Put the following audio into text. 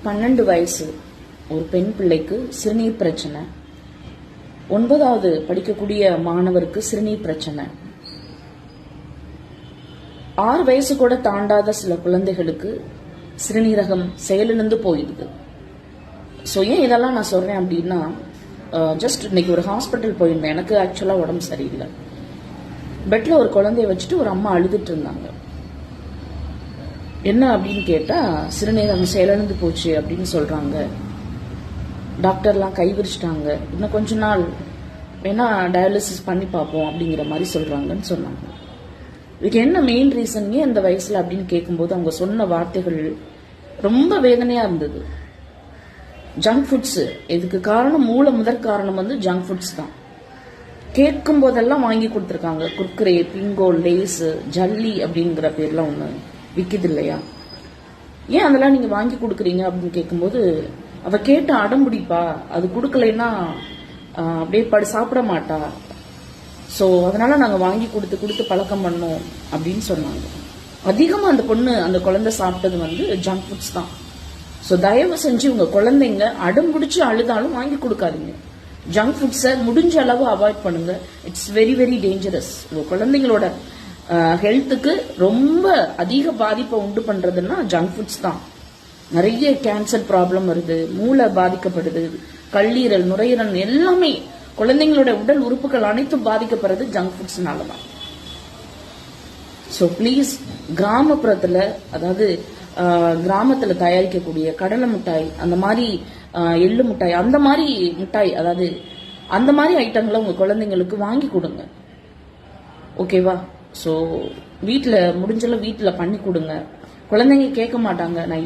12 வயசு ஒரு பெண் பிள்ளைக்கு சிறுநீர் பிரச்சனை. 9வது படிக்கக்கூடிய மாணவருக்கு சிறுநீர் பிரச்சனை. 6 வயசு கூட தாண்டாத சில குழந்தைகளுக்கு சிறுநீரகம் செயலிழந்து போயிடுது. ஸோ ஏன் இதெல்லாம் நான் சொல்றேன் அப்படின்னா, ஜஸ்ட் இன்னைக்கு ஒரு ஹாஸ்பிட்டல் போயிருந்தேன். எனக்கு ஆக்சுவலா உடம்பு சரியில்லை. பெட்ல ஒரு குழந்தைய வச்சுட்டு ஒரு அம்மா அழுதுட்டு இருந்தாங்க. என்ன அப்படின்னு கேட்டா, சிறுநீரகம் செயலிழந்து போச்சு அப்படின்னு சொல்றாங்க. டாக்டர்லாம் கைவிரிச்சிட்டாங்க. இன்னும் கொஞ்ச நாள் வேணா டயாலிசிஸ் பண்ணி பார்ப்போம் அப்படிங்கிற மாதிரி சொல்றாங்கன்னு சொன்னாங்க. இதுக்கு என்ன மெயின் ரீசன், ஏன் இந்த வயசுல அப்படின்னு கேட்கும்போது அவங்க சொன்ன வார்த்தைகள் ரொம்ப வேதனையா இருந்தது. ஜங்க் ஃபுட்ஸ் இதுக்கு காரணம், முதற் காரணம் வந்து ஜங்க் ஃபுட்ஸ் தான். கேட்கும் போதெல்லாம் வாங்கி கொடுத்துருக்காங்க. குர்குரே, பிங்கோ, லேஸ், ஜல்லி அப்படிங்கிற பேர்லாம் ஒன்று விற்கிது இல்லையா? ஏன் அதெல்லாம் நீங்க வாங்கி கொடுக்குறீங்க அப்படின்னு கேட்கும்போது, அவ கேட்ட அடம்பிடிப்பா, அது கொடுக்கலைன்னா அப்படியே சாப்பிட மாட்டா, ஸோ அதனால நாங்க வாங்கி கொடுத்து பழக்கம் பண்ணோம் அப்படின்னு சொன்னாங்க. அதிகமா அந்த குழந்தை சாப்பிட்டது வந்து ஜங்க் ஃபுட்ஸ் தான். ஸோ தயவு செஞ்சு உங்க குழந்தைங்க அடம்பிடிச்சு அழுதாலும் வாங்கி கொடுக்காதீங்க. ஜங்க் ஃபுட்ஸை முடிஞ்ச அளவு அவாய்ட் பண்ணுங்க. It's very very dangerous. உங்க குழந்தைங்களோட ஹெல்த்துக்கு ரொம்ப அதிக பாதிப்பை உண்டு பண்றதுன்னா ஜங்க் ஃபுட்ஸ் தான். நிறைய கேன்சர் ப்ராப்ளம் வருது, மூளை பாதிக்கப்படுது, கல்லீரல், நுரையீரல் எல்லாமே குழந்தைங்களோட உடல் உறுப்புகள் அனைத்தும் பாதிக்கப்படுறது ஜங்க் ஃபுட்ஸ்னால தான். ஸோ ப்ளீஸ், கிராமப்புறத்துல, அதாவது கிராமத்துல தயாரிக்கக்கூடிய கடலை மிட்டாய், அந்த மாதிரி எள்ளு மிட்டாய், அந்த மாதிரி மிட்டாய், அதாவது அந்த மாதிரி ஐட்டங்களை உங்க குழந்தைங்களுக்கு வாங்கி கொடுங்க. ஓகேவா? ஸோ வீட்டில் முடிஞ்சளவு வீட்டில் பண்ணி கொடுங்க. குழந்தைங்க கேட்க மாட்டாங்க. நான்